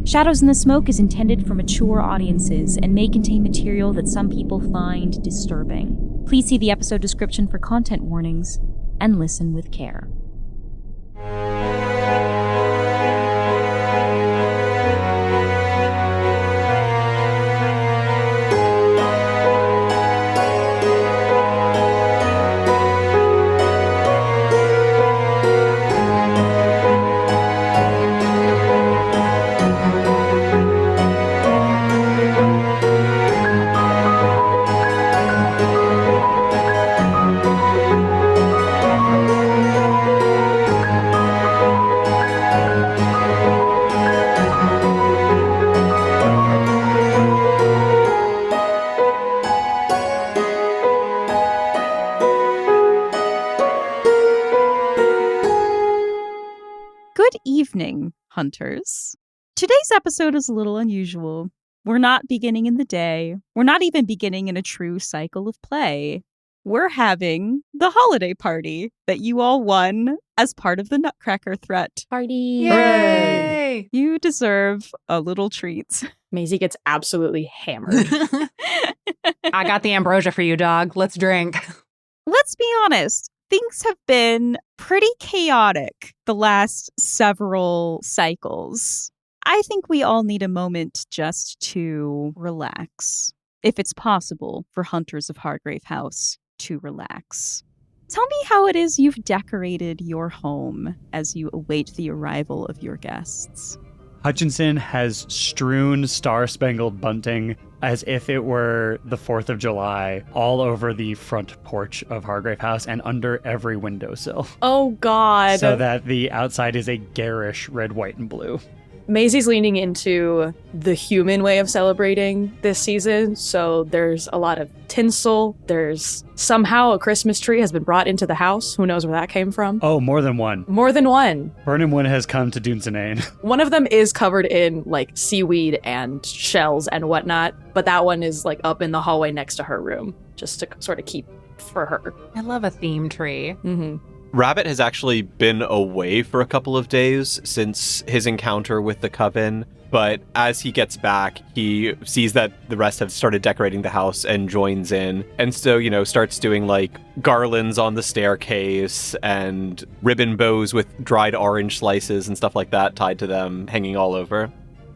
Shadows in the Smoke is intended for mature audiences and may contain material that some people find disturbing. Please see the episode description for content warnings and listen with care. Evening, hunters. Today's episode is a little unusual. We're not beginning in the day. We're not even beginning in a true cycle of play. We're having the holiday party that you all won as part of the Nutcracker threat. Party! Yay! You deserve a little treat. Maisie gets absolutely hammered. I got the ambrosia for you, dog. Let's drink. Let's be honest. Things have been pretty chaotic the last several cycles. I think we all need a moment just to relax, if it's possible for hunters of Hargrave House to relax. Tell me how it is you've decorated your home as you await the arrival of your guests. Hutchinson has strewn star-spangled bunting as if it were the 4th of July all over the front porch of Hargrave House and under every windowsill. Oh, God. So that the outside is a garish red, white, and blue. Maisie's leaning into the human way of celebrating this season, so there's a lot of tinsel. There's somehow a Christmas tree has been brought into the house. Who knows where that came from? Oh, more than one. More than one. Burnham One has come to Dunsinane. One of them is covered in, like, seaweed and shells and whatnot, but that one is, like, up in the hallway next to her room, just to sort of keep for her. I love a theme tree. Mm-hmm. Rabbit has actually been away for a couple of days since his encounter with the Coven, but as he gets back, he sees that the rest have started decorating the house and joins in. And so, starts doing like garlands on the staircase and ribbon bows with dried orange slices and stuff like that tied to them, hanging all over.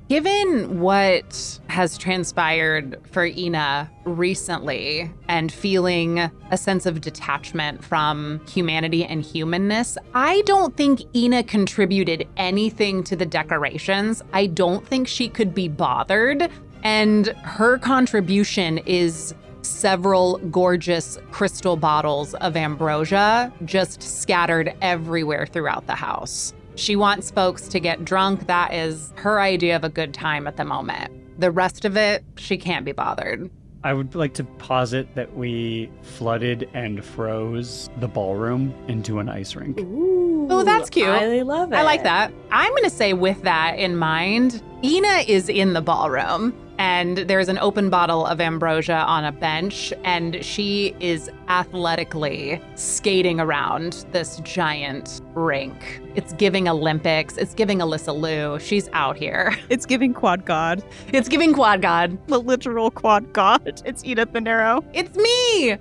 Given what has transpired for Ina recently and feeling a sense of detachment from humanity and humanness, I don't think Ina contributed anything to the decorations. I don't think she could be bothered. And her contribution is several gorgeous crystal bottles of ambrosia just scattered everywhere throughout the house. She wants folks to get drunk. That is her idea of a good time at the moment. The rest of it, she can't be bothered. I would like to posit that we flooded and froze the ballroom into an ice rink. Ooh, Oh, that's cute. I love it. I like that. I'm going to say with that in mind, Ina is in the ballroom. And there's an open bottle of ambrosia on a bench, and she is athletically skating around this giant rink. It's giving Olympics. It's giving Alyssa Liu. She's out here. It's giving Quad God. It's giving Quad God. The literal Quad God. It's Edith the Narrow. It's me!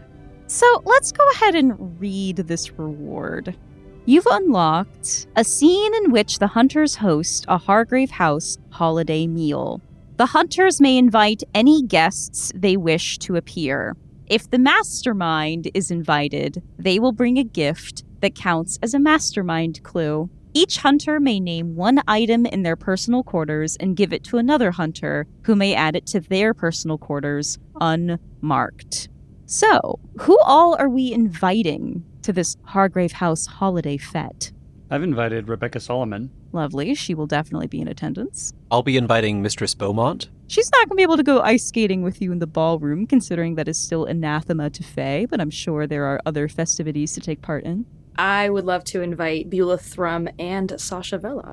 So let's go ahead and read this reward. You've unlocked a scene in which the hunters host a Hargrave House holiday meal. The hunters may invite any guests they wish to appear. If the mastermind is invited, they will bring a gift that counts as a mastermind clue. Each hunter may name one item in their personal quarters and give it to another hunter, who may add it to their personal quarters unmarked. So, who all are we inviting to this Hargrave House holiday fete? I've invited Rebecca Solomon. Lovely. She will definitely be in attendance. I'll be inviting Mistress Beaumont. She's not going to be able to go ice skating with you in the ballroom, considering that is still anathema to Fae, but I'm sure there are other festivities to take part in. I would love to invite Beulah Thrum and Sasha Vela.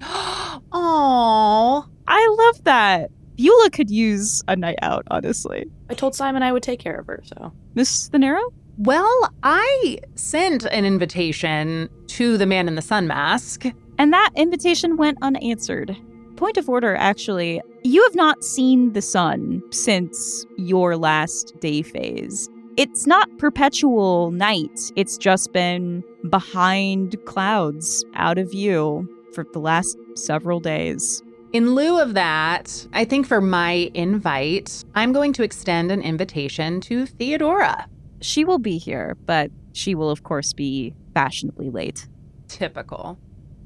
Aww. I love that. Beulah could use a night out, honestly. I told Simon I would take care of her, so. Miss Thanero? Well, I sent an invitation to the Man in the Sun Mask. And that invitation went unanswered. Point of order, actually. You have not seen the sun since your last day phase. It's not perpetual night. It's just been behind clouds, out of view, for the last several days. In lieu of that, I think for my invite, I'm going to extend an invitation to Theodora. She will be here, but she will, of course, be fashionably late. Typical.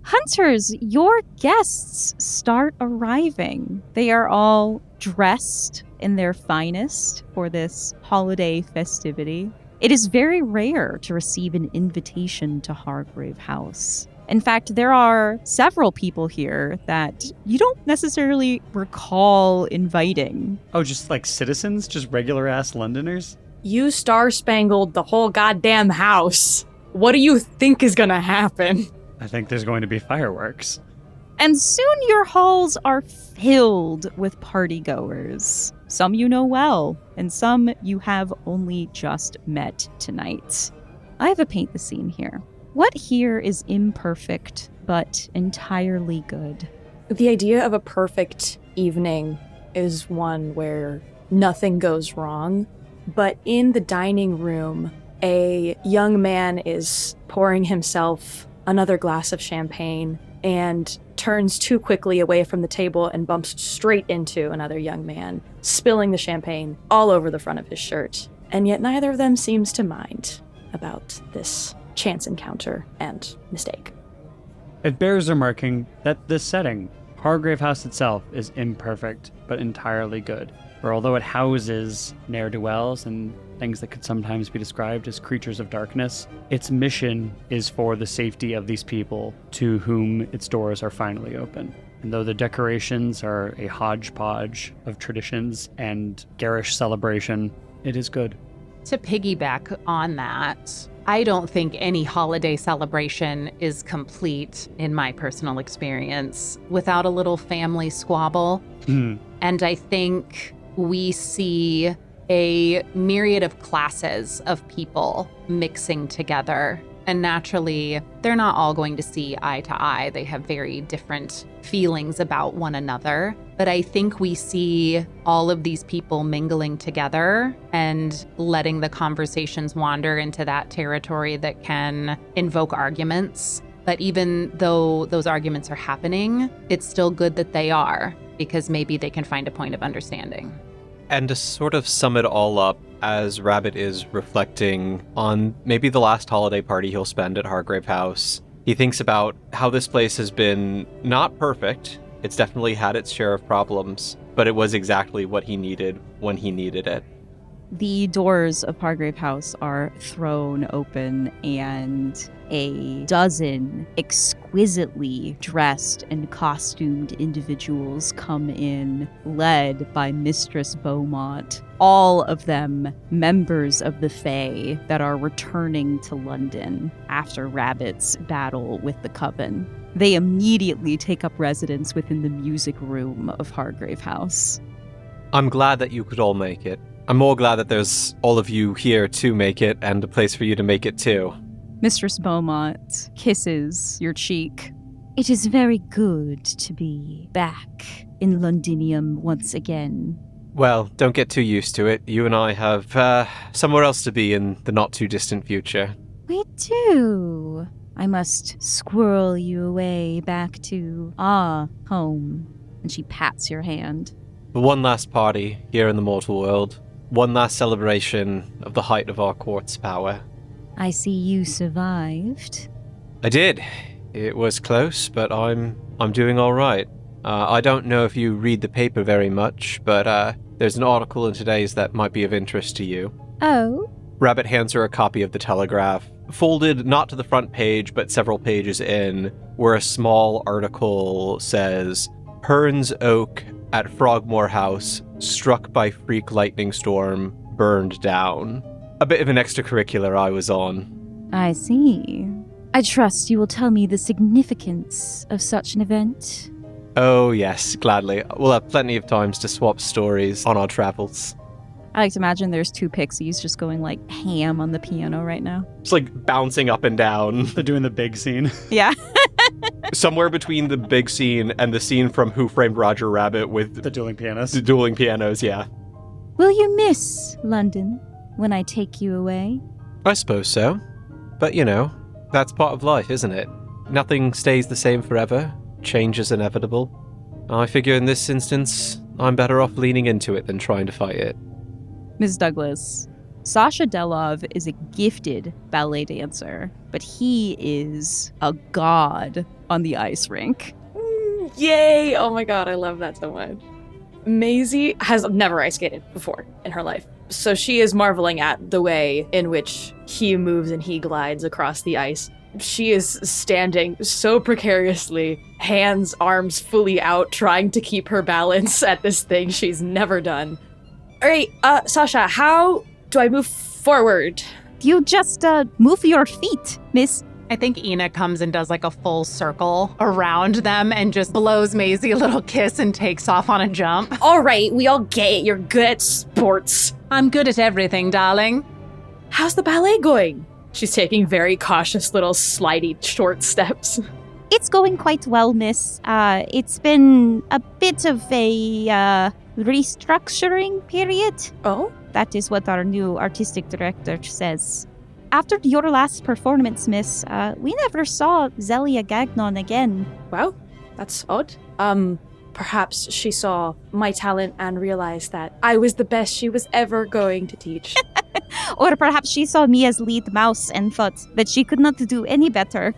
Hunters, your guests start arriving. They are all dressed in their finest for this holiday festivity. It is very rare to receive an invitation to Hargrave House. In fact, there are several people here that you don't necessarily recall inviting. Oh, just like citizens? Just regular-ass Londoners? You star-spangled the whole goddamn house. What do you think is gonna happen? I think there's going to be fireworks. And soon your halls are filled with partygoers. Some you know well, and some you have only just met tonight. I have a paint the scene here. What here is imperfect, but entirely good? The idea of a perfect evening is one where nothing goes wrong, but in the dining room, a young man is pouring himself another glass of champagne and turns too quickly away from the table and bumps straight into another young man, spilling the champagne all over the front of his shirt. And yet neither of them seems to mind about this chance encounter and mistake. It bears remarking that the setting, Hargrave House itself, is imperfect, but entirely good. For although it houses ne'er-do-wells and things that could sometimes be described as creatures of darkness, its mission is for the safety of these people to whom its doors are finally open. And though the decorations are a hodgepodge of traditions and garish celebration, it is good. To piggyback on that, I don't think any holiday celebration is complete, in my personal experience, without a little family squabble. And I think we see a myriad of classes of people mixing together. And naturally, they're not all going to see eye to eye. They have very different feelings about one another. But I think we see all of these people mingling together and letting the conversations wander into that territory that can invoke arguments. But even though those arguments are happening, it's still good that they are, because maybe they can find a point of understanding. And to sort of sum it all up, as Rabbit is reflecting on maybe the last holiday party he'll spend at Hargrave House, he thinks about how this place has been not perfect. It's definitely had its share of problems, but it was exactly what he needed when he needed it. The doors of Hargrave House are thrown open, and a dozen exquisitely dressed and costumed individuals come in, led by Mistress Beaumont. All of them members of the Fae that are returning to London after Rabbit's battle with the Coven. They immediately take up residence within the music room of Hargrave House. I'm glad that you could all make it. I'm more glad that there's all of you here to make it and a place for you to make it too. Mistress Beaumont kisses your cheek. It is very good to be back in Londinium once again. Well, don't get too used to it. You and I have somewhere else to be in the not-too-distant future. We do. I must squirrel you away back to our home. And she pats your hand. But one last party here in the mortal world. One last celebration of the height of our court's power. I see you survived. I did. It was close, but I'm doing all right. I don't know if you read the paper very much, but there's an article in today's that might be of interest to you. Oh? Rabbit hands her a copy of the Telegraph, folded not to the front page, but several pages in, where a small article says, Hearn's Oak at Frogmore House, struck by freak lightning storm, burned down. A bit of an extracurricular I was on. I see. I trust you will tell me the significance of such an event. Oh yes, gladly. We'll have plenty of times to swap stories on our travels. I like to imagine there's two pixies just going like ham on the piano right now. Just like bouncing up and down. They're doing the big scene. Yeah. Somewhere between the big scene and the scene from Who Framed Roger Rabbit with The dueling pianist. the dueling pianos, yeah. Will you miss London when I take you away? I suppose so. But, that's part of life, isn't it? Nothing stays the same forever. Change is inevitable. I figure in this instance, I'm better off leaning into it than trying to fight it. Ms. Douglas, Sasha Delov is a gifted ballet dancer, but he is a god on the ice rink. Yay! Oh my god, I love that so much. Maisie has never ice skated before in her life, so she is marveling at the way in which he moves and he glides across the ice. She is standing so precariously, hands, arms fully out, trying to keep her balance at this thing she's never done. All right, Sasha, how do I move forward? You just move your feet, miss. I think Ina comes and does like a full circle around them and just blows Maisie a little kiss and takes off on a jump. All right, we all get it. You're good at sports. I'm good at everything, darling. How's the ballet going? She's taking very cautious little slidey short steps. It's going quite well, miss. It's been a bit of a restructuring period. Oh? That is what our new artistic director says. After your last performance, miss, we never saw Zelia Gagnon again. Wow, that's odd. Perhaps she saw my talent and realized that I was the best she was ever going to teach. Or perhaps she saw me as lead mouse and thought that she could not do any better.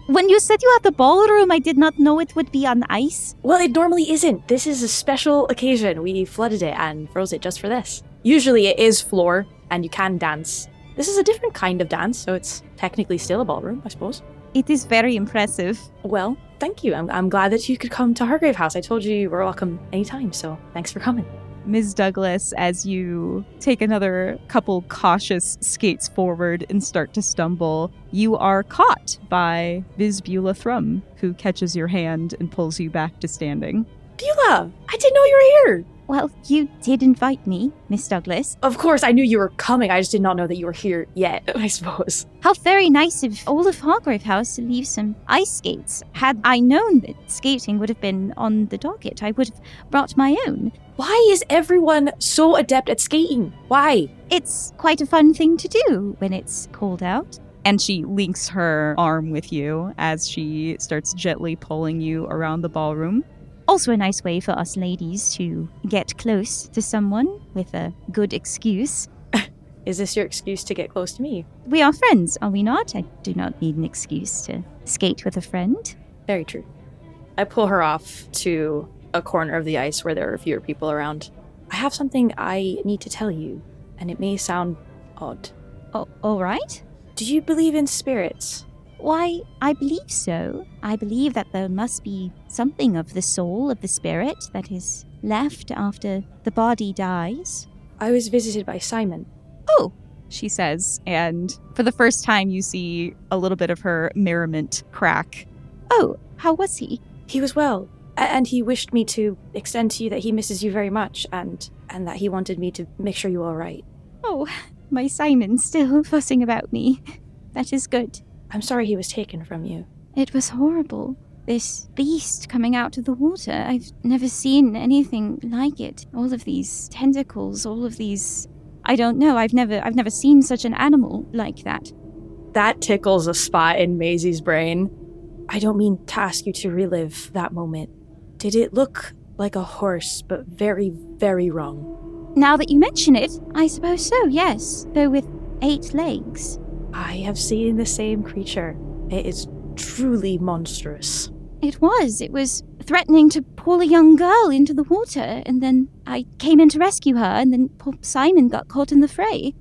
When you said you had the ballroom, I did not know it would be on ice. Well, it normally isn't. This is a special occasion. We flooded it and froze it just for this. Usually it is floor and you can dance. This is a different kind of dance, so it's technically still a ballroom, I suppose. It is very impressive. Well, thank you. I'm glad that you could come to Hargrave House. I told you were welcome anytime, so thanks for coming. Ms. Douglas, as you take another couple cautious skates forward and start to stumble, you are caught by Viz Beulah Thrum, who catches your hand and pulls you back to standing. Beulah, I didn't know you were here. Well, you did invite me, Miss Douglas. Of course, I knew you were coming. I just did not know that you were here yet, I suppose. How very nice of all of Hargrave House to leave some ice skates. Had I known that skating would have been on the docket, I would have brought my own. Why is everyone so adept at skating? Why? It's quite a fun thing to do when it's cold out. And she links her arm with you as she starts gently pulling you around the ballroom. Also a nice way for us ladies to get close to someone with a good excuse. Is this your excuse to get close to me? We are friends, are we not? I do not need an excuse to skate with a friend. Very true. I pull her off to a corner of the ice where there are fewer people around. I have something I need to tell you, and it may sound odd. Oh, all right. Do you believe in spirits? Why, I believe so. I believe that there must be something of the soul of the spirit that is left after the body dies. I was visited by Simon. Oh, she says, and for the first time you see a little bit of her merriment crack. Oh, how was he? He was well, and he wished me to extend to you that he misses you very much, and that he wanted me to make sure you were all right. Oh, my Simon's still fussing about me. That is good. I'm sorry he was taken from you. It was horrible. This beast coming out of the water. I've never seen anything like it. All of these tentacles, all of these... I don't know. I've never seen such an animal like that. That tickles a spot in Maisie's brain. I don't mean to ask you to relive that moment. Did it look like a horse, but very, very wrong? Now that you mention it, I suppose so, yes. Though with 8 legs. I have seen the same creature. It is truly monstrous. It was threatening to pull a young girl into the water, and then I came in to rescue her, and then poor Simon got caught in the fray.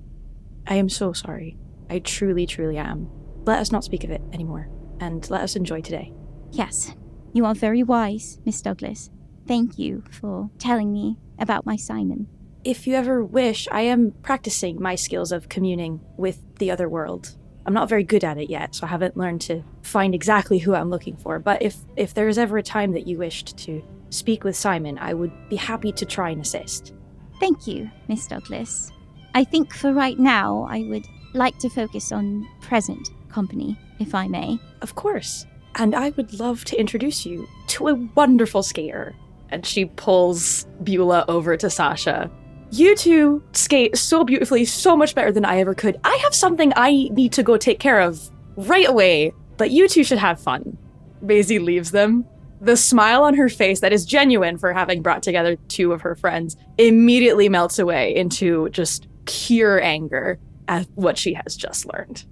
I am so sorry. I truly, truly am. Let us not speak of it anymore, and let us enjoy today. Yes, you are very wise, Miss Douglas. Thank you for telling me about my Simon. If you ever wish, I am practicing my skills of communing with the other world. I'm not very good at it yet, so I haven't learned to find exactly who I'm looking for. But if there is ever a time that you wished to speak with Simon, I would be happy to try and assist. Thank you, Miss Douglas. I think for right now, I would like to focus on present company, if I may. Of course. And I would love to introduce you to a wonderful skater. And she pulls Beulah over to Sasha. You two skate so beautifully, so much better than I ever could. I have something I need to go take care of right away, but you two should have fun. Maisie leaves them. The smile on her face that is genuine for having brought together two of her friends immediately melts away into just pure anger at what she has just learned.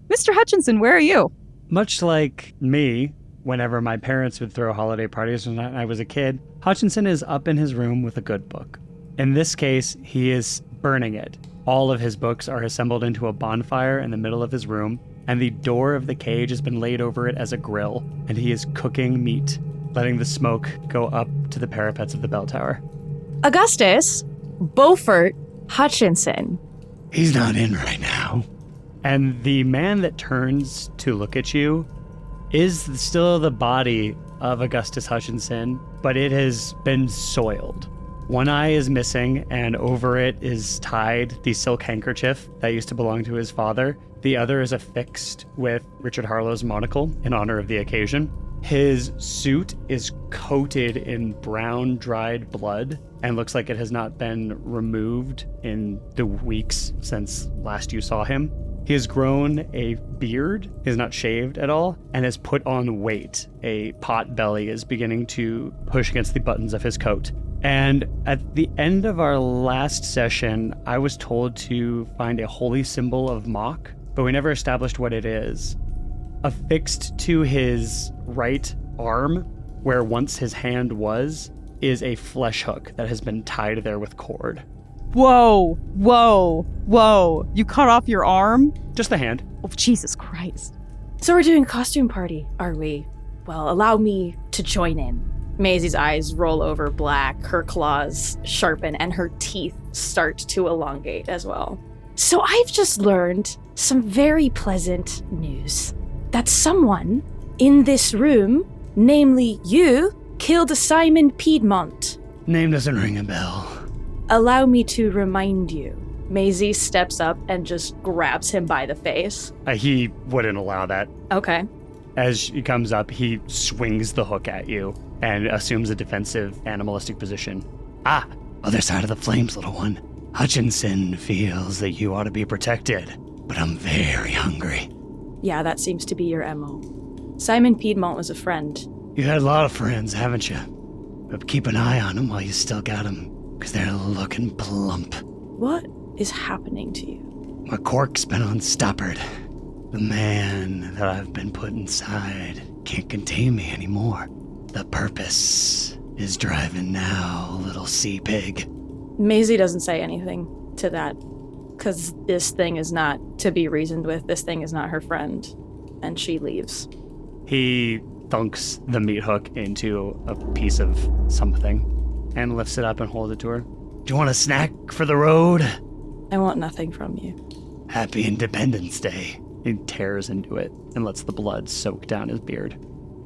Mr. Hutchinson, where are you? Much like me, whenever my parents would throw holiday parties when I was a kid, Hutchinson is up in his room with a good book. In this case, he is burning it. All of his books are assembled into a bonfire in the middle of his room, and the door of the cage has been laid over it as a grill, and he is cooking meat, letting the smoke go up to the parapets of the bell tower. Augustus, Beaufort, Hutchinson. He's not in right now. And the man that turns to look at you is still the body of Augustus Hutchinson, but it has been soiled. One eye is missing, and over it is tied the silk handkerchief that used to belong to his father. The other is affixed with Richard Harlow's monocle in honor of the occasion. His suit is coated in brown, dried blood and looks like it has not been removed in the weeks since last you saw him. He has grown a beard, is not shaved at all, and has put on weight. A pot belly is beginning to push against the buttons of his coat. And at the end of our last session, I was told to find a holy symbol of Mach, but we never established what it is. Affixed to his right arm, where once his hand was, is a flesh hook that has been tied there with cord. Whoa, whoa, whoa. You cut off your arm? Just the hand. Oh, Jesus Christ. So we're doing a costume party, are we? Well, allow me to join in. Maisie's eyes roll over black, her claws sharpen, and her teeth start to elongate as well. So I've just learned some very pleasant news. That someone in this room, namely you, killed Simon Piedmont. Name doesn't ring a bell. Allow me to remind you. Maisie steps up and just grabs him by the face. He wouldn't allow that. Okay. As he comes up, he swings the hook at you and assumes a defensive, animalistic position. Ah, other side of the flames, little one. Hutchinson feels that you ought to be protected, but I'm very hungry. Yeah, that seems to be your MO. Simon Piedmont was a friend. You had a lot of friends, haven't you? But keep an eye on them while you still got them, because they're looking plump. What is happening to you? My cork's been unstoppered. The man that I've been put inside can't contain me anymore. The purpose is driving now, little sea pig. Maisie doesn't say anything to that, because this thing is not to be reasoned with. This thing is not her friend, and she leaves. He thunks the meat hook into a piece of something and lifts it up and holds it to her. Do you want a snack for the road? I want nothing from you. Happy Independence Day. He tears into it and lets the blood soak down his beard.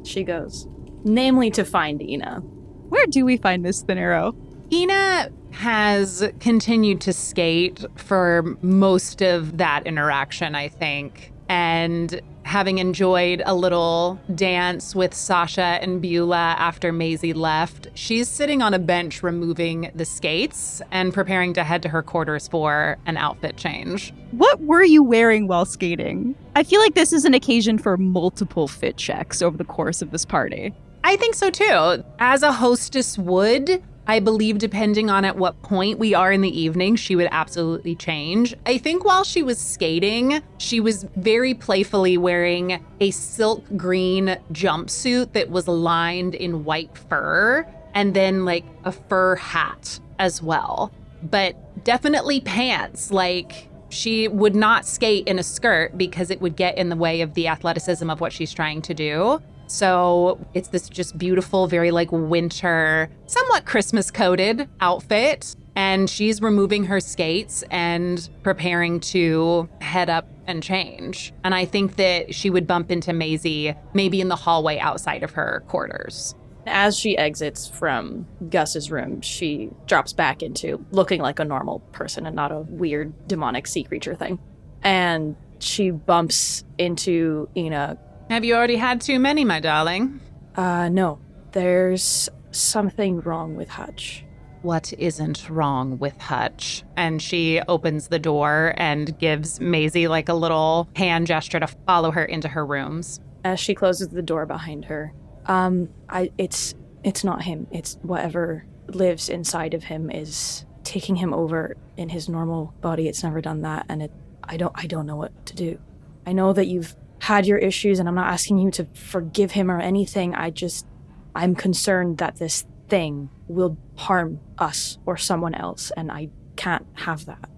She goes, namely to find Ina. Where do we find Miss Thin Arrow? Ina has continued to skate for most of that interaction, I think. And having enjoyed a little dance with Sasha and Beulah after Maisie left, she's sitting on a bench removing the skates and preparing to head to her quarters for an outfit change. What were you wearing while skating? I feel like this is an occasion for multiple fit checks over the course of this party. I think so too. As a hostess would, I believe depending on at what point we are in the evening, she would absolutely change. I think while she was skating, she was very playfully wearing a silk green jumpsuit that was lined in white fur and then like a fur hat as well. But definitely pants. Like she would not skate in a skirt because it would get in the way of the athleticism of what she's trying to do. So it's this just beautiful, very like winter, somewhat Christmas coated outfit. And she's removing her skates and preparing to head up and change. And I think that she would bump into Maisie maybe in the hallway outside of her quarters. As she exits from Gus's room, she drops back into looking like a normal person and not a weird demonic sea creature thing. And she bumps into Ina Have you already had too many, my darling? No. There's something wrong with Hutch. What isn't wrong with Hutch? And she opens the door and gives Maisie like a little hand gesture to follow her into her rooms. As she closes the door behind her, it's not him. It's whatever lives inside of him is taking him over in his normal body. It's never done that, and I don't know what to do. I know that you've had your issues, and I'm not asking you to forgive him or anything. I'm concerned that this thing will harm us or someone else, and I can't have that.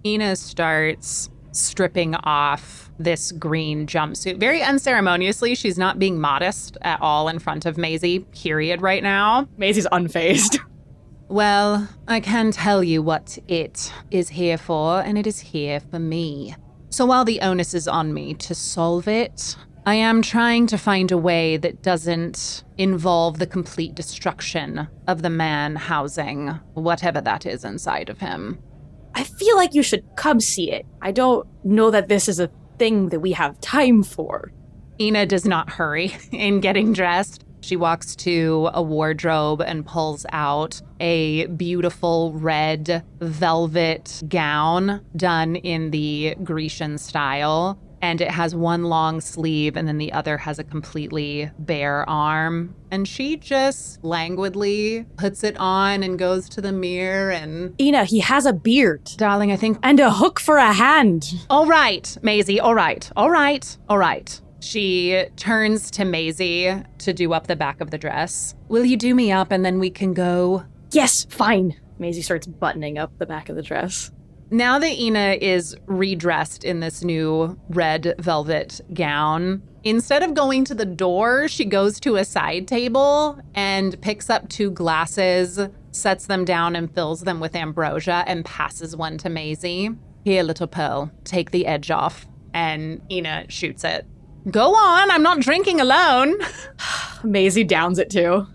Ina starts stripping off this green jumpsuit. Very unceremoniously. She's not being modest at all in front of Maisie, period, right now. Maisie's unfazed. Well, I can tell you what it is here for, and it is here for me. So while the onus is on me to solve it, I am trying to find a way that doesn't involve the complete destruction of the man housing whatever that is inside of him. I feel like you should come see it. I don't know that this is a thing that we have time for. Ina does not hurry in getting dressed. She walks to a wardrobe and pulls out a beautiful red velvet gown done in the Grecian style. And it has one long sleeve and then the other has a completely bare arm. And she just languidly puts it on and goes to the mirror and... Ina, he has a beard. Darling, I think... And a hook for a hand. All right, Maisie, all right. She turns to Maisie to do up the back of the dress. Will you do me up and then we can go? Yes, fine. Maisie starts buttoning up the back of the dress. Now that Ina is redressed in this new red velvet gown, instead of going to the door, she goes to a side table and picks up 2 glasses, sets them down and fills them with ambrosia and passes one to Maisie. Here, little Pearl, take the edge off. And Ina shoots it. Go on, I'm not drinking alone. Maisie downs it too.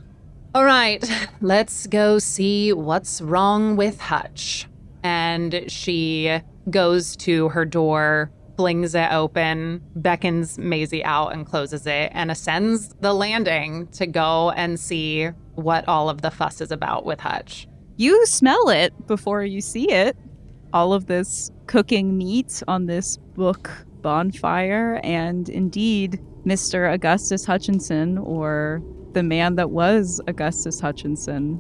All right, let's go see what's wrong with Hutch. And she goes to her door, flings it open, beckons Maisie out and closes it, and ascends the landing to go and see what all of the fuss is about with Hutch. You smell it before you see it. All of this cooking meat on this book bonfire, and indeed, Mr. Augustus Hutchinson, or the man that was Augustus Hutchinson.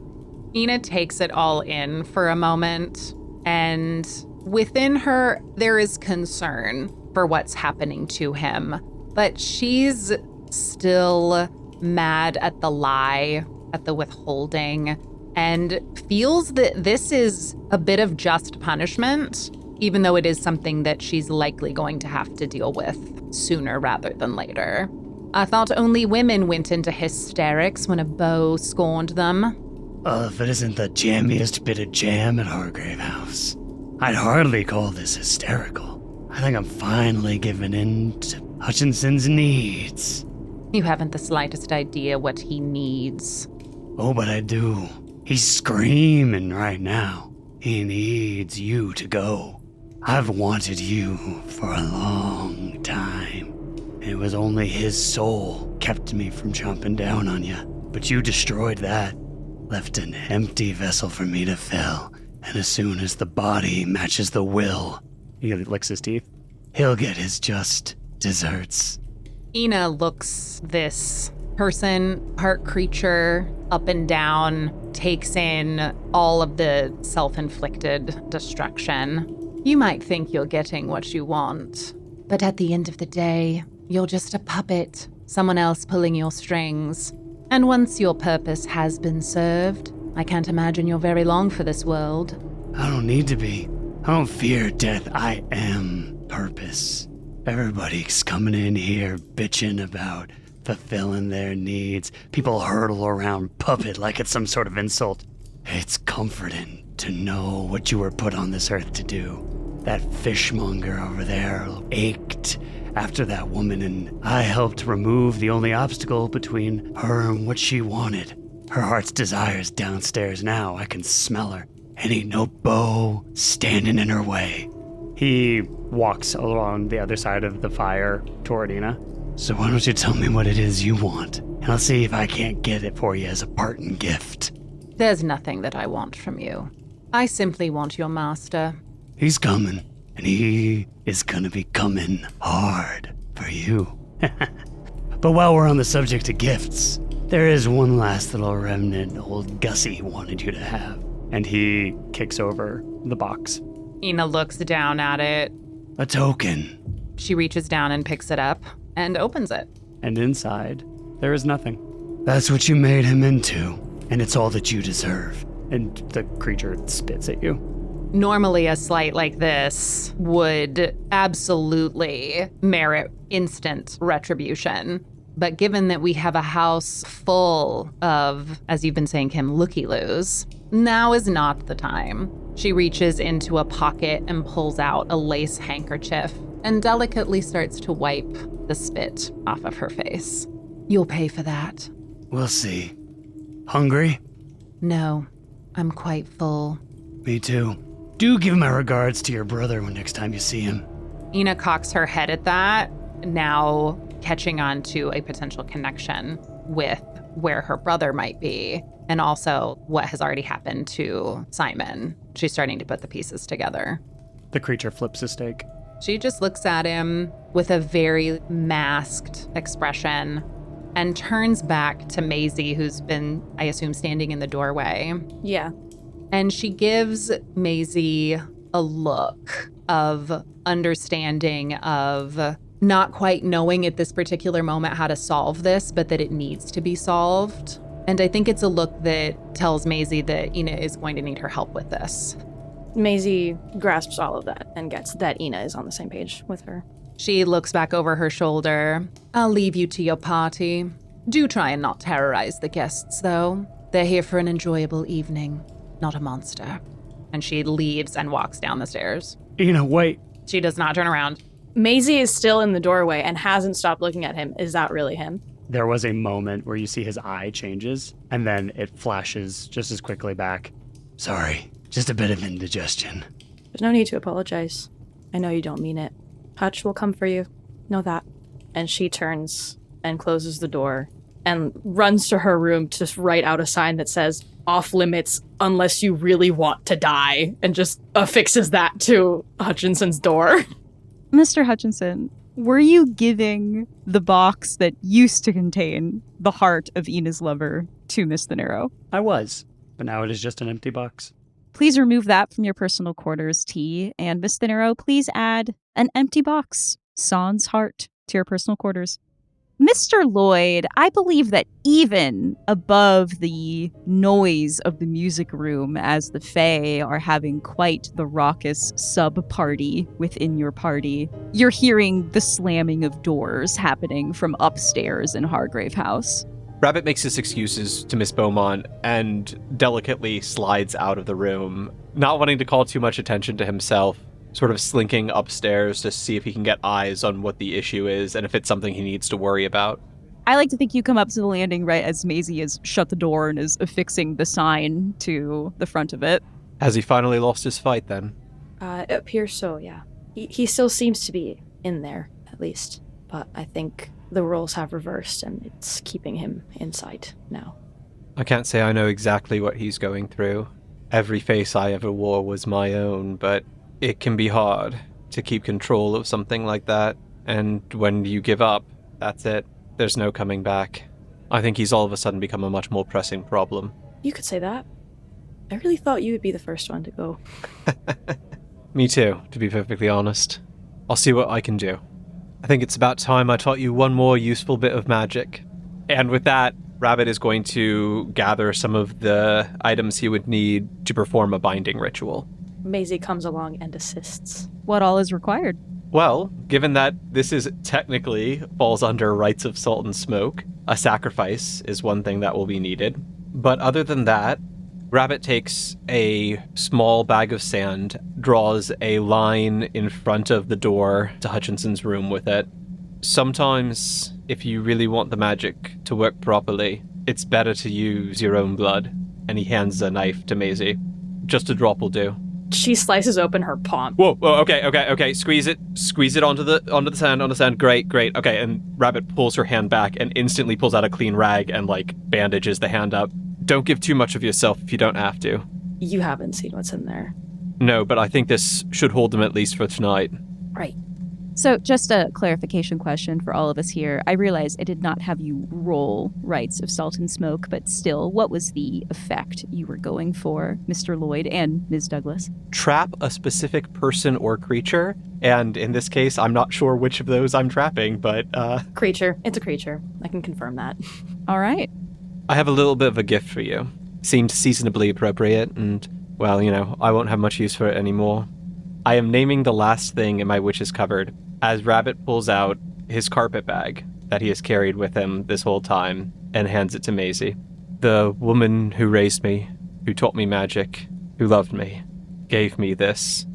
Ina takes it all in for a moment. And within her, there is concern for what's happening to him. But she's still mad at the lie, at the withholding, and feels that this is a bit of just punishment, even though it is something that she's likely going to have to deal with sooner rather than later. I thought only women went into hysterics when a beau scorned them. Well, if it isn't the jammiest bit of jam at Hargrave House, I'd hardly call this hysterical. I think I'm finally giving in to Hutchinson's needs. You haven't the slightest idea what he needs. Oh, but I do. He's screaming right now. He needs you to go. I've wanted you for a long time. It was only his soul kept me from chomping down on you. But you destroyed that. Left an empty vessel for me to fill, and as soon as the body matches the will, he licks his teeth, he'll get his just desserts. Ina looks this person, part creature, up and down, takes in all of the self-inflicted destruction. You might think you're getting what you want, but at the end of the day, you're just a puppet, someone else pulling your strings. And once your purpose has been served, I can't imagine you're very long for this world. I don't need to be. I don't fear death. I am purpose. Everybody's coming in here bitching about fulfilling their needs. People hurtle around puppet like it's some sort of insult. It's comforting to know what you were put on this earth to do. That fishmonger over there ached after that woman, and I helped remove the only obstacle between her and what she wanted. Her heart's desire's downstairs now. I can smell her. And ain't no beau standing in her way. He walks along the other side of the fire toward Ina. So why don't you tell me what it is you want, and I'll see if I can't get it for you as a parting gift. There's nothing that I want from you. I simply want your master. He's coming, and he is gonna be coming hard for you. But while we're on the subject of gifts, there is one last little remnant old Gussie wanted you to have. And he kicks over the box. Ina looks down at it. A token. She reaches down and picks it up and opens it. And inside, there is nothing. That's what you made him into, and it's all that you deserve. And the creature spits at you. Normally, a slight like this would absolutely merit instant retribution. But given that we have a house full of, as you've been saying, Kim, looky-loos, now is not the time. She reaches into a pocket and pulls out a lace handkerchief and delicately starts to wipe the spit off of her face. You'll pay for that. We'll see. Hungry? No, I'm quite full. Me too. Do give my regards to your brother when next time you see him. Ina cocks her head at that, now catching on to a potential connection with where her brother might be, and also what has already happened to Simon. She's starting to put the pieces together. The creature flips a steak. She just looks at him with a very masked expression and turns back to Maisie, who's been, I assume, standing in the doorway. Yeah. And she gives Maisie a look of understanding, of not quite knowing at this particular moment how to solve this, but that it needs to be solved. And I think it's a look that tells Maisie that Ina is going to need her help with this. Maisie grasps all of that and gets that Ina is on the same page with her. She looks back over her shoulder. I'll leave you to your party. Do try and not terrorize the guests, though. They're here for an enjoyable evening, not a monster. And she leaves and walks down the stairs. Ina, wait. She does not turn around. Maisie is still in the doorway and hasn't stopped looking at him. Is that really him? There was a moment where you see his eye changes, and then it flashes just as quickly back. Sorry, just a bit of indigestion. There's no need to apologize. I know you don't mean it. Hutch will come for you. Know that. And she turns and closes the door and runs to her room to write out a sign that says, off limits unless you really want to die, and just affixes that to Hutchinson's door. Mr. Hutchinson, were you giving the box that used to contain the heart of Ina's lover to Miss De Niro? I was, but now it is just an empty box. Please remove that from your personal quarters, T. And Miss De Niro, please add an empty box, sans heart, to your personal quarters. Mr. Lloyd, I believe that even above the noise of the music room as the Fae are having quite the raucous sub-party within your party, you're hearing the slamming of doors happening from upstairs in Hargrave House. Rabbit makes his excuses to Miss Beaumont and delicately slides out of the room, not wanting to call too much attention to himself, sort of slinking upstairs to see if he can get eyes on what the issue is and if it's something he needs to worry about. I like to think you come up to the landing right as Maisie has shut the door and is affixing the sign to the front of it. Has he finally lost his fight then? It appears so, yeah. He still seems to be in there, at least. But I think the roles have reversed and it's keeping him inside now. I can't say I know exactly what he's going through. Every face I ever wore was my own, but it can be hard to keep control of something like that. And when you give up, that's it. There's no coming back. I think he's all of a sudden become a much more pressing problem. You could say that. I really thought you would be the first one to go. Me too, to be perfectly honest. I'll see what I can do. I think it's about time I taught you one more useful bit of magic. And with that, Rabbit is going to gather some of the items he would need to perform a binding ritual. Maisie comes along and assists. What all is required? Well, given that this is technically falls under rites of salt and smoke, a sacrifice is one thing that will be needed. But other than that, Rabbit takes a small bag of sand, draws a line in front of the door to Hutchinson's room with it. Sometimes, if you really want the magic to work properly, it's better to use your own blood. And he hands a knife to Maisie. Just a drop will do. She slices open her palm. Whoa, okay. Squeeze it onto the sand. Great. Okay, and Rabbit pulls her hand back and instantly pulls out a clean rag and, like, bandages the hand up. Don't give too much of yourself if you don't have to. You haven't seen what's in there. No, but I think this should hold them at least for tonight. Right. So just a clarification question for all of us here. I realize I did not have you roll Rites of Salt and Smoke, but still, what was the effect you were going for, Mr. Lloyd and Ms. Douglas? Trap a specific person or creature, and in this case, I'm not sure which of those I'm trapping, but, Creature. It's a creature. I can confirm that. All right. I have a little bit of a gift for you. Seemed seasonably appropriate, and, well, I won't have much use for it anymore. I am naming the last thing in my witch's cupboard as Rabbit pulls out his carpet bag that he has carried with him this whole time and hands it to Maisie. The woman who raised me, who taught me magic, who loved me, gave me this.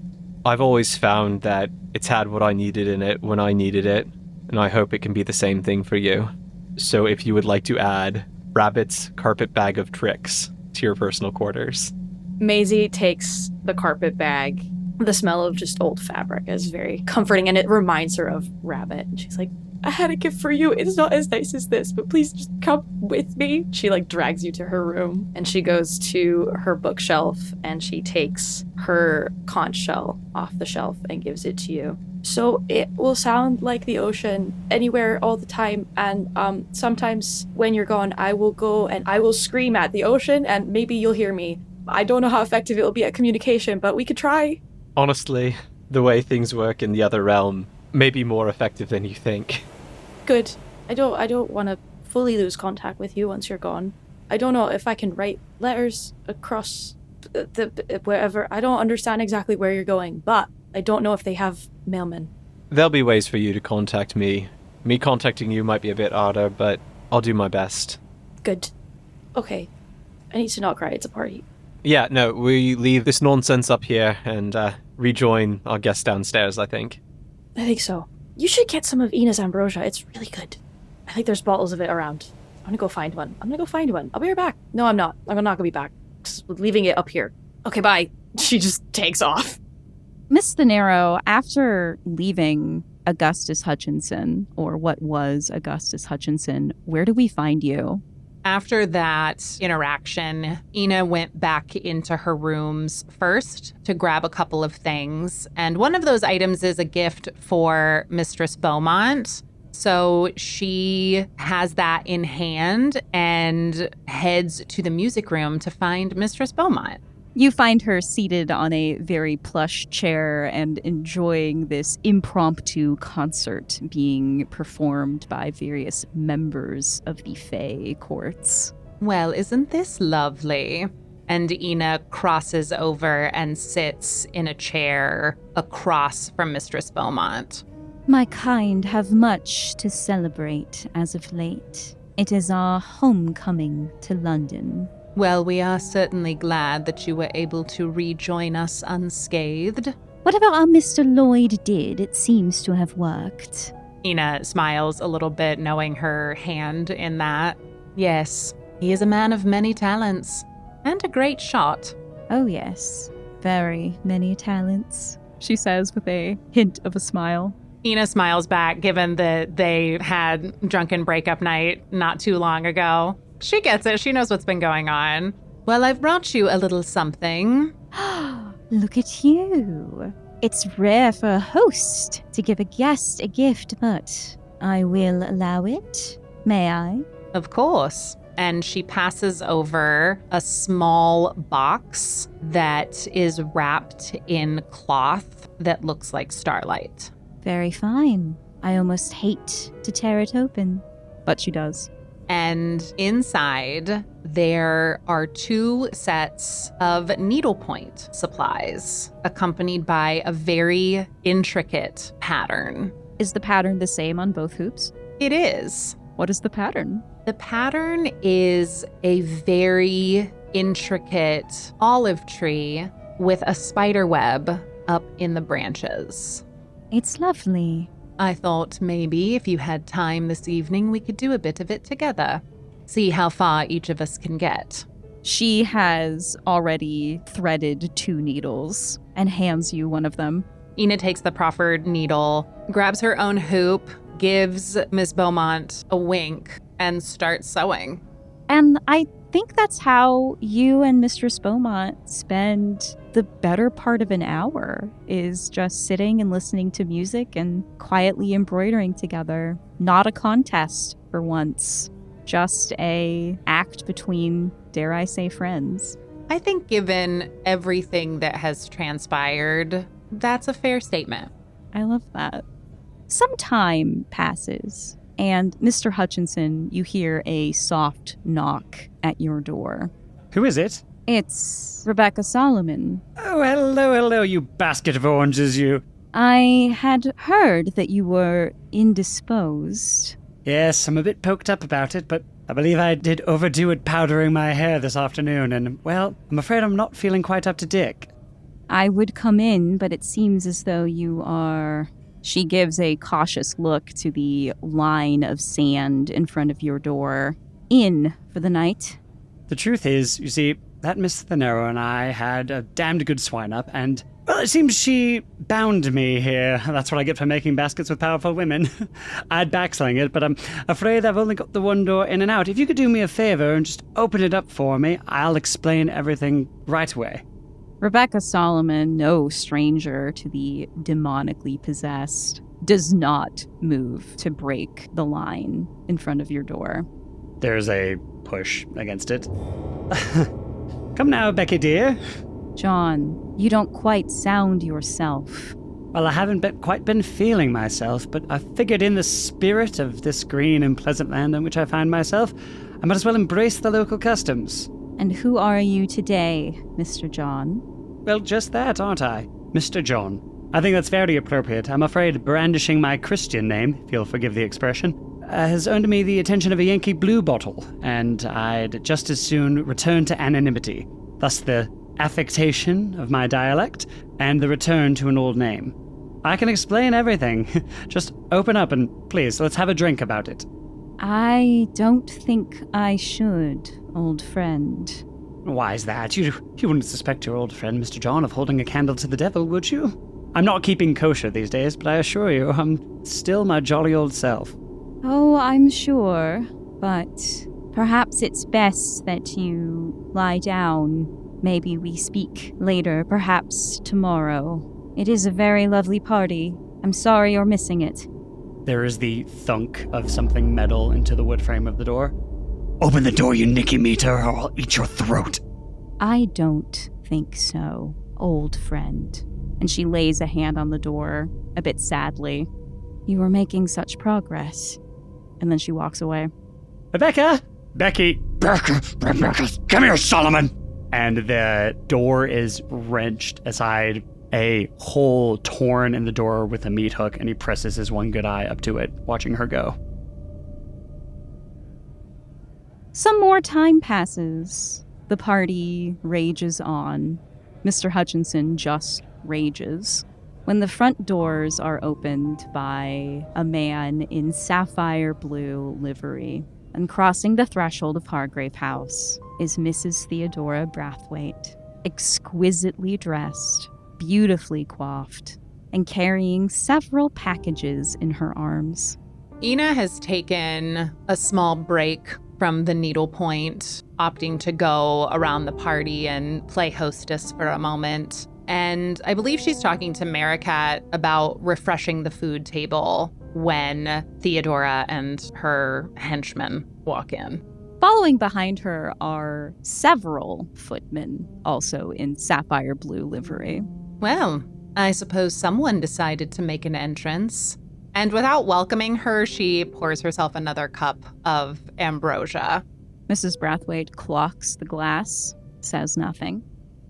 I've always found that it's had what I needed in it when I needed it, and I hope it can be the same thing for you. So if you would like to add Rabbit's carpet bag of tricks to your personal quarters. Maisie takes the carpet bag. The smell of just old fabric is very comforting, and it reminds her of Rabbit. And she's like, I had a gift for you. It's not as nice as this, but please just come with me. She, like, drags you to her room, and she goes to her bookshelf, and she takes her conch shell off the shelf and gives it to you. So it will sound like the ocean anywhere all the time, and sometimes when you're gone, I will go and I will scream at the ocean, and maybe you'll hear me. I don't know how effective it will be at communication, but we could try. Honestly, the way things work in the other realm may be more effective than you think. Good. I don't want to fully lose contact with you once you're gone. I don't know if I can write letters across the wherever. I don't understand exactly where you're going, but I don't know if they have mailmen. There'll be ways for you to contact me. Me contacting you might be a bit harder, but I'll do my best. Good. Okay. I need to not cry. It's a party. Yeah, no, we leave this nonsense up here and rejoin our guests downstairs, I think. I think so. You should get some of Ina's ambrosia. It's really good. I think there's bottles of it around. I'm gonna go find one. I'll be right back. No, I'm not. I'm not gonna be back. Just leaving it up here. Okay, bye. She just takes off. Miss Thanero, after leaving Augustus Hutchinson, or what was Augustus Hutchinson, where do we find you? After that interaction, Ina went back into her rooms first to grab a couple of things. And one of those items is a gift for Mistress Beaumont. So she has that in hand and heads to the music room to find Mistress Beaumont. You find her seated on a very plush chair and enjoying this impromptu concert being performed by various members of the Fae courts. Well, isn't this lovely? And Ina crosses over and sits in a chair across from Mistress Beaumont. My kind have much to celebrate as of late. It is our homecoming to London. Well, we are certainly glad that you were able to rejoin us unscathed. Whatever our Mr. Lloyd did, it seems to have worked. Ina smiles a little bit, knowing her hand in that. Yes, he is a man of many talents, and a great shot. Oh yes, very many talents, she says with a hint of a smile. Ina smiles back, given that they had drunken breakup night not too long ago. She gets it. She knows what's been going on. Well, I've brought you a little something. Look at you. It's rare for a host to give a guest a gift, but I will allow it. May I? Of course. And she passes over a small box that is wrapped in cloth that looks like starlight. Very fine. I almost hate to tear it open. But she does. And inside, there are 2 sets of needlepoint supplies, accompanied by a very intricate pattern. Is the pattern the same on both hoops? It is. What is the pattern? The pattern is a very intricate olive tree with a spider web up in the branches. It's lovely. I thought maybe if you had time this evening, we could do a bit of it together. See how far each of us can get. She has already threaded 2 needles and hands you one of them. Ina takes the proffered needle, grabs her own hoop, gives Miss Beaumont a wink, and starts sewing. And I think that's how you and Mistress Beaumont spend the better part of an hour, is just sitting and listening to music and quietly embroidering together. Not a contest for once, just a act between, dare I say, friends. I think given everything that has transpired, that's a fair statement. I love that. Some time passes, and Mr. Hutchinson, you hear a soft knock at your door. Who is it? It's Rebecca Solomon. Oh, hello, you basket of oranges, you. I had heard that you were indisposed. Yes, I'm a bit poked up about it, but I believe I did overdo it powdering my hair this afternoon, and, well, I'm afraid I'm not feeling quite up to dick. I would come in, but it seems as though you are... She gives a cautious look to the line of sand in front of your door. In for the night. The truth is, you see, that Miss Thanero and I had a damned good swine-up, and, well, it seems she bound me here. That's what I get for making baskets with powerful women. I'd backsling it, but I'm afraid I've only got the one door in and out. If you could do me a favor and just open it up for me, I'll explain everything right away. Rebecca Solomon, no stranger to the demonically possessed, does not move to break the line in front of your door. There's a push against it. Come now, Becky dear. John, you don't quite sound yourself. Well, I haven't quite been feeling myself, but I figured in the spirit of this green and pleasant land in which I find myself, I might as well embrace the local customs. And who are you today, Mr. John? Well, just that, aren't I? Mr. John. I think that's very appropriate. I'm afraid brandishing my Christian name, if you'll forgive the expression, has earned me the attention of a Yankee Blue Bottle, and I'd just as soon return to anonymity. Thus the affectation of my dialect and the return to an old name. I can explain everything. Just open up and please, let's have a drink about it. I don't think I should, old friend. Why is that? You wouldn't suspect your old friend, Mr. John, of holding a candle to the devil, would you? I'm not keeping kosher these days, but I assure you, I'm still my jolly old self. Oh, I'm sure, but perhaps it's best that you lie down. Maybe we speak later, perhaps tomorrow. It is a very lovely party. I'm sorry you're missing it. There is the thunk of something metal into the wood frame of the door. Open the door, you Nicky meter, or I'll eat your throat. I don't think so, old friend. And she lays a hand on the door, a bit sadly. You were making such progress. And then she walks away. Rebecca! Becky! Rebecca, come here, Solomon! And the door is wrenched aside, a hole torn in the door with a meat hook, and he presses his one good eye up to it, watching her go. Some more time passes. The party rages on. Mr. Hutchinson just rages. When the front doors are opened by a man in sapphire blue livery, and crossing the threshold of Hargrave House is Mrs. Theodora Brathwaite, exquisitely dressed, beautifully coiffed, and carrying several packages in her arms. Ina has taken a small break from the needlepoint, opting to go around the party and play hostess for a moment. And I believe she's talking to Maricat about refreshing the food table when Theodora and her henchmen walk in. Following behind her are several footmen, also in sapphire blue livery. Well, I suppose someone decided to make an entrance. And without welcoming her, she pours herself another cup of ambrosia. Mrs. Brathwaite clocks the glass, says nothing.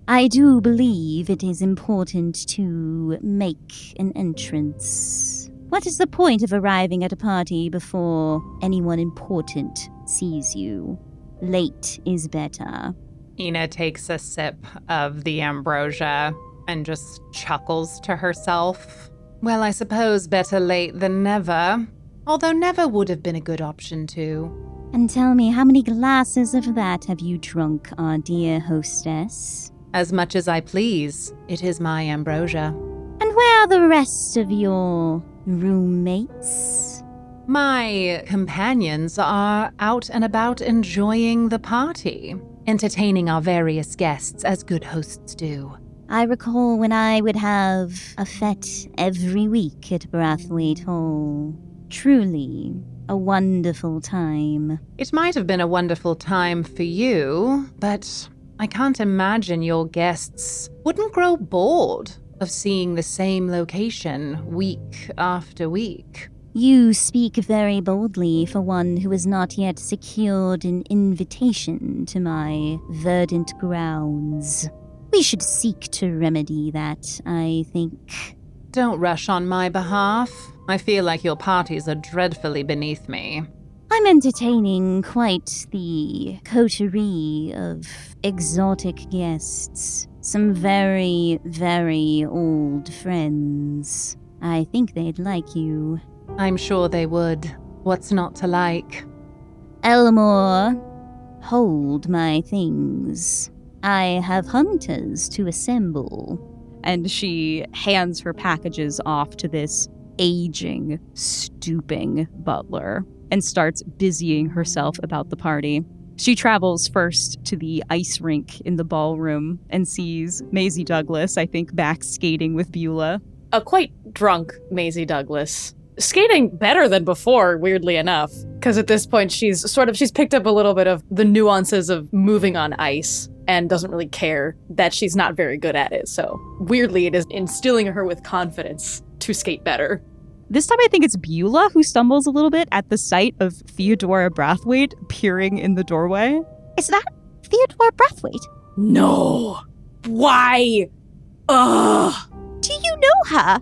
I do believe it is important to make an entrance. What is the point of arriving at a party before anyone important sees you? Late is better. Ina takes a sip of the ambrosia and just chuckles to herself. Well, I suppose better late than never. Although never would have been a good option too. And tell me, how many glasses of that have you drunk, our dear hostess? As much as I please. It is my ambrosia. And where are the rest of your roommates? My companions are out and about enjoying the party, entertaining our various guests as good hosts do. I recall when I would have a fete every week at Brathwaite Hall. Truly a wonderful time. It might have been a wonderful time for you, but I can't imagine your guests wouldn't grow bored of seeing the same location week after week. You speak very boldly for one who has not yet secured an invitation to my verdant grounds. We should seek to remedy that, I think. Don't rush on my behalf. I feel like your parties are dreadfully beneath me. I'm entertaining quite the coterie of exotic guests. Some very, very old friends. I think they'd like you. I'm sure they would. What's not to like? Elmore, hold my things. I have hunters to assemble. And she hands her packages off to this aging, stooping butler and starts busying herself about the party. She travels first to the ice rink in the ballroom and sees Maisie Douglas, I think, back skating with Beulah. A quite drunk Maisie Douglas. Skating better than before, weirdly enough. Because at this point, she's picked up a little bit of the nuances of moving on ice and doesn't really care that she's not very good at it. So weirdly, it is instilling her with confidence to skate better. This time I think it's Beulah who stumbles a little bit at the sight of Theodora Brathwaite peering in the doorway. Is that Theodora Brathwaite? No. Why? Ugh. Do you know her?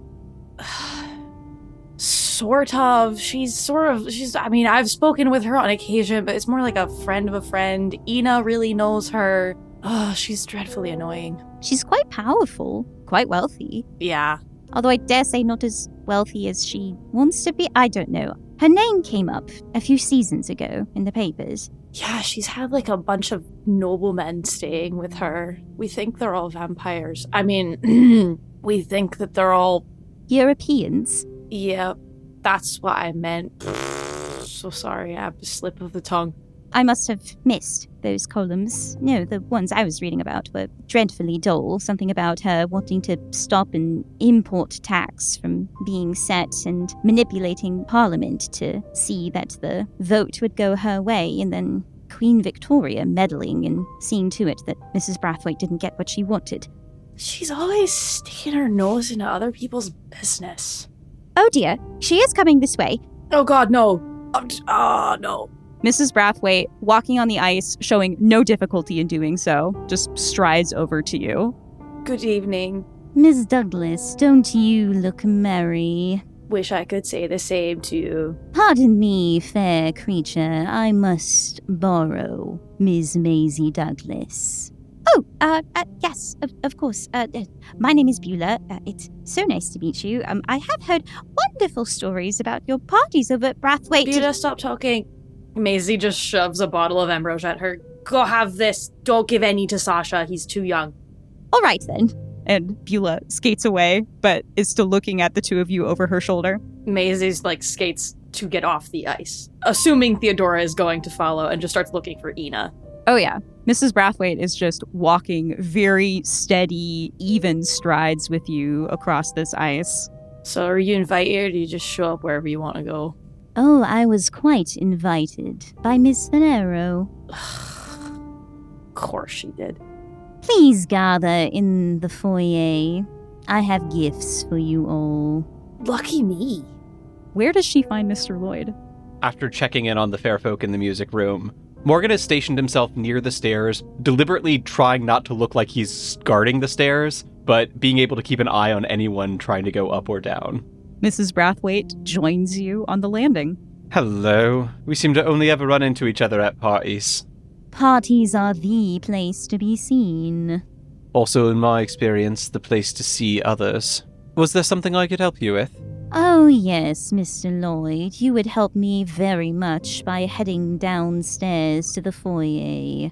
Sort of. I've spoken with her on occasion, but it's more like a friend of a friend. Ina really knows her. She's dreadfully annoying. She's quite powerful, quite wealthy. Yeah. Although I dare say not as wealthy as she wants to be. I don't know. Her name came up a few seasons ago in the papers. Yeah, she's had like a bunch of noblemen staying with her. We think they're all vampires. I mean, we think that they're all... Europeans? Yeah, that's what I meant. So sorry, I have a slip of the tongue. I must have missed those columns. No, the ones I was reading about were dreadfully dull. Something about her wanting to stop an import tax from being set and manipulating Parliament to see that the vote would go her way, and then Queen Victoria meddling and seeing to it that Mrs. Brathwaite didn't get what she wanted. She's always sticking her nose into other people's business. Oh dear, she is coming this way. Oh god, no. No. Mrs. Brathwaite, walking on the ice, showing no difficulty in doing so, just strides over to you. Good evening. Miss Douglas, don't you look merry? Wish I could say the same too. Pardon me, fair creature, I must borrow Miss Maisie Douglas. Oh, yes, of course. My name is Beulah. It's so nice to meet you. I have heard wonderful stories about your parties over at Brathwaite. Beulah, stop talking. Maisie just shoves a bottle of ambrosia at her. Go have this. Don't give any to Sasha. He's too young. All right, then. And Beulah skates away, but is still looking at the two of you over her shoulder. Maisie's, skates to get off the ice, assuming Theodora is going to follow, and just starts looking for Ina. Oh, yeah. Mrs. Brathwaite is just walking very steady, even strides with you across this ice. So are you invited, or do you just show up wherever you want to go? Oh, I was quite invited by Miss Finero. Of course she did. Please gather in the foyer. I have gifts for you all. Lucky me. Where does she find Mr. Lloyd? After checking in on the fair folk in the music room, Morgan has stationed himself near the stairs, deliberately trying not to look like he's guarding the stairs, but being able to keep an eye on anyone trying to go up or down. Mrs. Brathwaite joins you on the landing. Hello. We seem to only ever run into each other at parties. Parties are the place to be seen. Also, in my experience, the place to see others. Was there something I could help you with? Oh, yes, Mr. Lloyd. You would help me very much by heading downstairs to the foyer.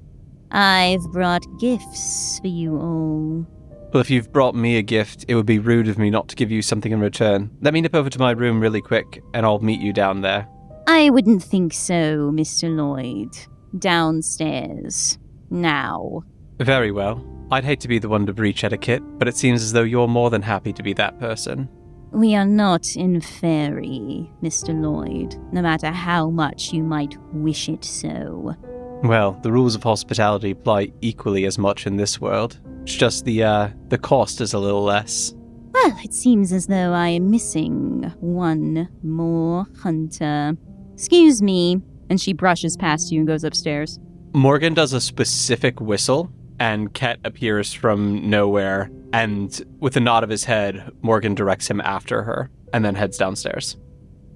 I've brought gifts for you all. Well, if you've brought me a gift, it would be rude of me not to give you something in return. Let me nip over to my room really quick, and I'll meet you down there. I wouldn't think so, Mr. Lloyd. Downstairs. Now. Very well. I'd hate to be the one to breach etiquette, but it seems as though you're more than happy to be that person. We are not in fairy, Mr. Lloyd, no matter how much you might wish it so. Well, the rules of hospitality apply equally as much in this world. It's just the cost is a little less. Well, it seems as though I am missing one more hunter. Excuse me. And she brushes past you and goes upstairs. Morgan does a specific whistle, and Ket appears from nowhere, and with a nod of his head, Morgan directs him after her, and then heads downstairs.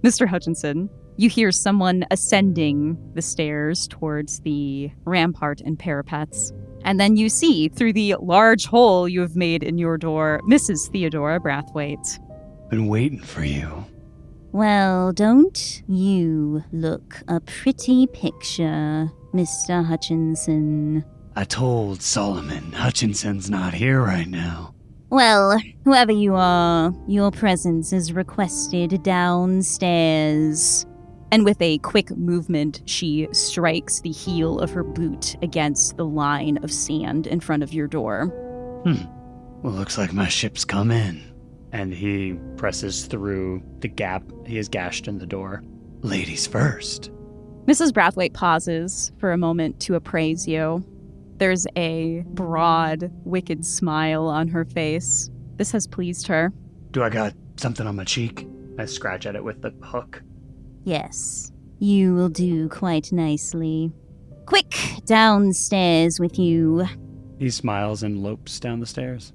Mr. Hutchinson, you hear someone ascending the stairs towards the rampart and parapets. And then you see, through the large hole you have made in your door, Mrs. Theodora Brathwaite. Been waiting for you. Well, don't you look a pretty picture, Mr. Hutchinson. I told Solomon Hutchinson's not here right now. Well, whoever you are, your presence is requested downstairs. And with a quick movement, she strikes the heel of her boot against the line of sand in front of your door. Well, looks like my ship's come in. And he presses through the gap he has gashed in the door. Ladies first. Mrs. Brathwaite pauses for a moment to appraise you. There's a broad, wicked smile on her face. This has pleased her. Do I got something on my cheek? I scratch at it with the hook. Yes, you will do quite nicely. Quick, downstairs with you. He smiles and lopes down the stairs.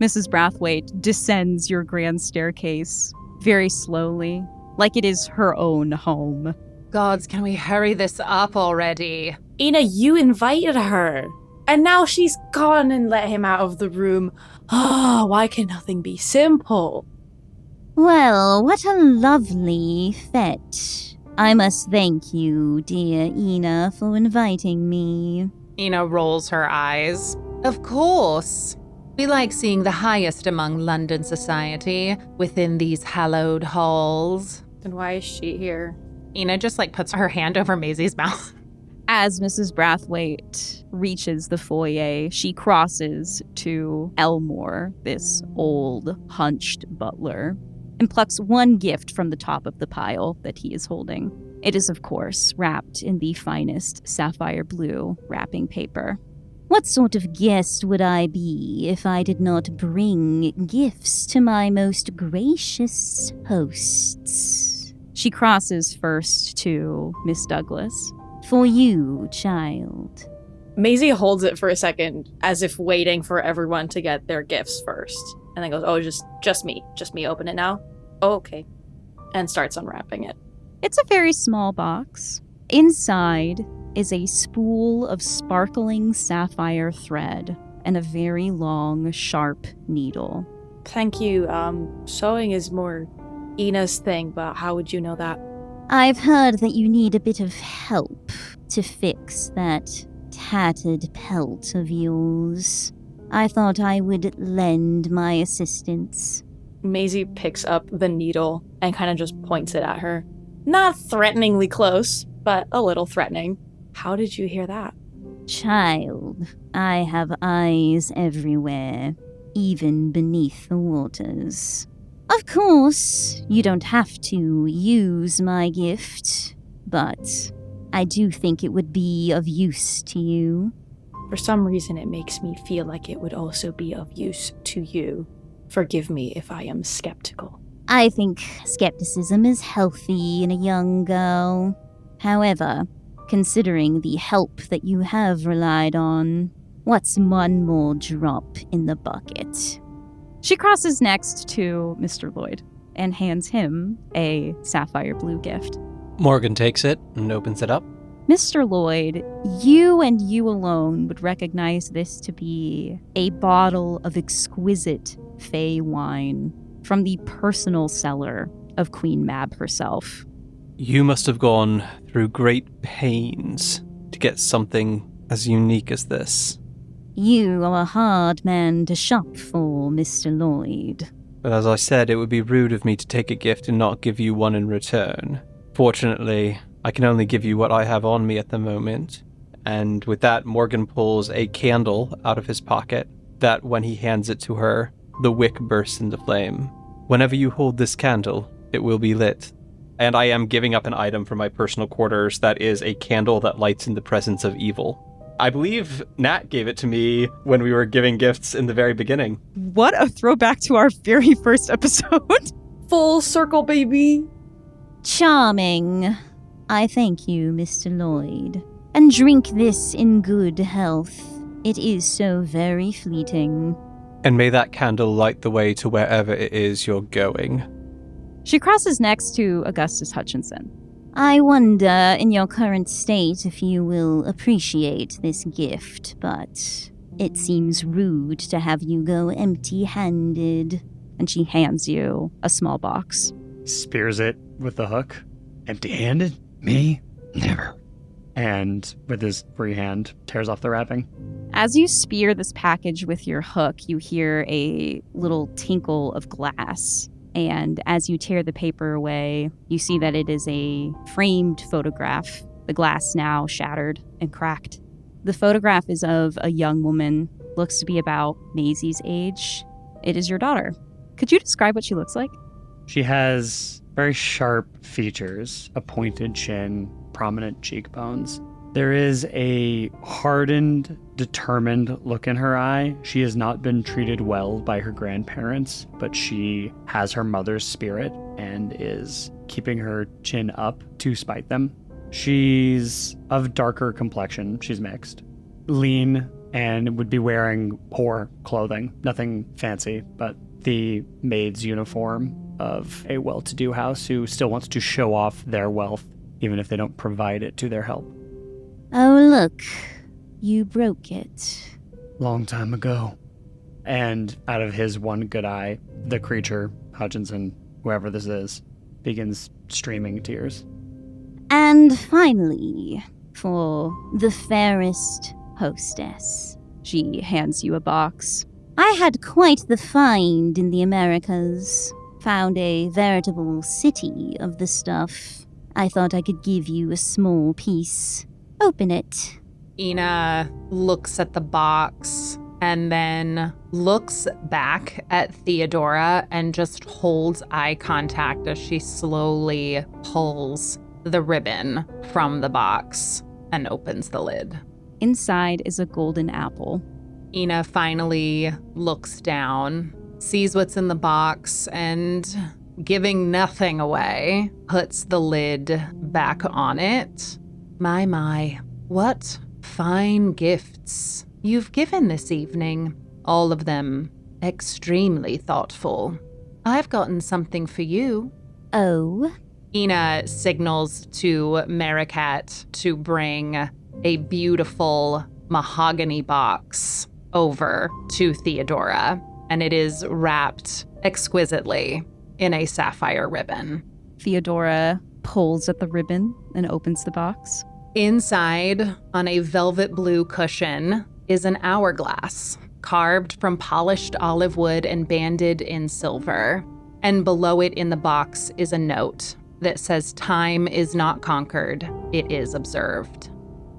Mrs. Brathwaite descends your grand staircase very slowly, like it is her own home. Gods, can we hurry this up already? Ina, you invited her. And now she's gone and let him out of the room. Ah, why can nothing be simple? Well, what a lovely fete. I must thank you, dear Ina, for inviting me. Ina rolls her eyes. Of course. We like seeing the highest among London society within these hallowed halls. Then why is she here? Ina just puts her hand over Maisie's mouth. As Mrs. Brathwaite reaches the foyer, she crosses to Elmore, this old, hunched butler, and plucks one gift from the top of the pile that he is holding. It is, of course, wrapped in the finest sapphire blue wrapping paper. What sort of guest would I be if I did not bring gifts to my most gracious hosts? She crosses first to Miss Douglas. For you, child. Maisie holds it for a second, as if waiting for everyone to get their gifts first. And then goes, oh, just me. Just me open it now? Oh, okay. And starts unwrapping it. It's a very small box. Inside is a spool of sparkling sapphire thread and a very long, sharp needle. Thank you. Sewing is more Ina's thing, but how would you know that? I've heard that you need a bit of help to fix that tattered pelt of yours. I thought I would lend my assistance. Maisie picks up the needle and kind of just points it at her. Not threateningly close, but a little threatening. How did you hear that? Child, I have eyes everywhere, even beneath the waters. Of course, you don't have to use my gift, but I do think it would be of use to you. For some reason, it makes me feel like it would also be of use to you. Forgive me if I am skeptical. I think skepticism is healthy in a young girl. However, considering the help that you have relied on, what's one more drop in the bucket? She crosses next to Mr. Lloyd and hands him a sapphire blue gift. Morgan takes it and opens it up. Mr. Lloyd, you and you alone would recognize this to be a bottle of exquisite Fey wine. from the personal cellar of Queen Mab herself. You must have gone through great pains to get something as unique as this. You are a hard man to shop for, Mr. Lloyd. But as I said, it would be rude of me to take a gift and not give you one in return. Fortunately, I can only give you what I have on me at the moment. And with that, Morgan pulls a candle out of his pocket that when he hands it to her, the wick bursts into flame. Whenever you hold this candle, it will be lit. And I am giving up an item from my personal quarters that is a candle that lights in the presence of evil. I believe Nat gave it to me when we were giving gifts in the very beginning. What a throwback to our very first episode. Full circle, baby. Charming. I thank you, Mr. Lloyd. And drink this in good health. It is so very fleeting. And may that candle light the way to wherever it is you're going. She crosses next to Augustus Hutchinson. I wonder, in your current state, if you will appreciate this gift, but it seems rude to have you go empty-handed. And she hands you a small box. Spears it with the hook, Empty-handed? Me? Never. and with his free hand, tears off the wrapping. As you spear this package with your hook, you hear a little tinkle of glass. And as you tear the paper away, you see that it is a framed photograph, the glass now shattered and cracked. The photograph is of a young woman, looks to be about Maisie's age. It is your daughter. Could you describe what she looks like? She has very sharp features, a pointed chin, prominent cheekbones. There is a hardened, determined look in her eye. She has not been treated well by her grandparents, but she has her mother's spirit and is keeping her chin up to spite them. She's of darker complexion. She's mixed. Lean and would be wearing poor clothing. Nothing fancy, but the maid's uniform of a well-to-do house who still wants to show off their wealth, even if they don't provide it to their help. Oh, look. You broke it. Long time ago. And out of his one good eye, the creature, Hutchinson, whoever this is, begins streaming tears. And finally, for the fairest hostess. She hands you a box. I had quite the find in the Americas. Found a veritable city of the stuff. I thought I could give you a small piece. Open it. Ina looks at the box and then looks back at Theodora and just holds eye contact as she slowly pulls the ribbon from the box and opens the lid. Inside is a golden apple. Ina finally looks down, sees what's in the box, and giving nothing away, puts the lid back on it. My, what fine gifts you've given this evening. All of them extremely thoughtful. I've gotten something for you. Oh? Ina signals to Maricat to bring a beautiful mahogany box over to Theodora, and it is wrapped exquisitely in a sapphire ribbon. Theodora pulls at the ribbon and opens the box. Inside, on a velvet blue cushion, is an hourglass, carved from polished olive wood and banded in silver. And below it in the box is a note that says, "Time is not conquered, it is observed."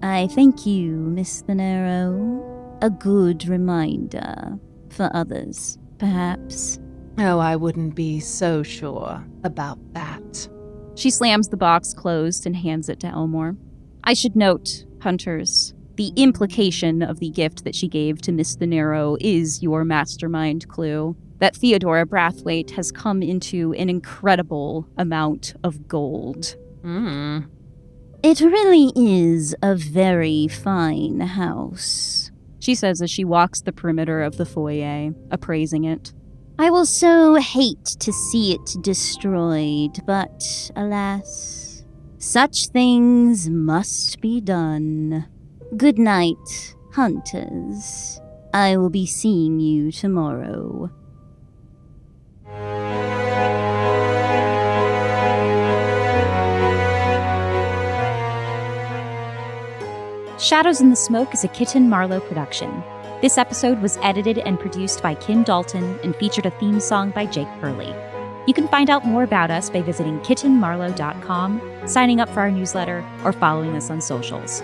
I thank you, Miss Thanero. A good reminder for others, perhaps. Oh, I wouldn't be so sure about that. She slams the box closed and hands it to Elmore. I should note, hunters, the implication of the gift that she gave to Miss Thanero is your mastermind clue, that Theodora Brathwaite has come into an incredible amount of gold. It really is a very fine house, she says as she walks the perimeter of the foyer, appraising it. I will so hate to see it destroyed, but alas, such things must be done. Good night, hunters. I will be seeing you tomorrow. Shadows in the Smoke is a Kitten Marlowe production. This episode was edited and produced by Kim Dalton and featured a theme song by Jake Pierle. You can find out more about us by visiting kittenmarlowe.com, signing up for our newsletter, or following us on socials.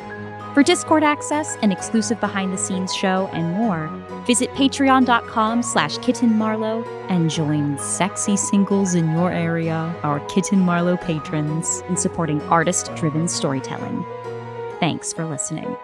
For Discord access, an exclusive behind-the-scenes show, and more, visit patreon.com/kittenmarlowe and join sexy singles in your area, our Kitten Marlowe patrons, in supporting artist-driven storytelling. Thanks for listening.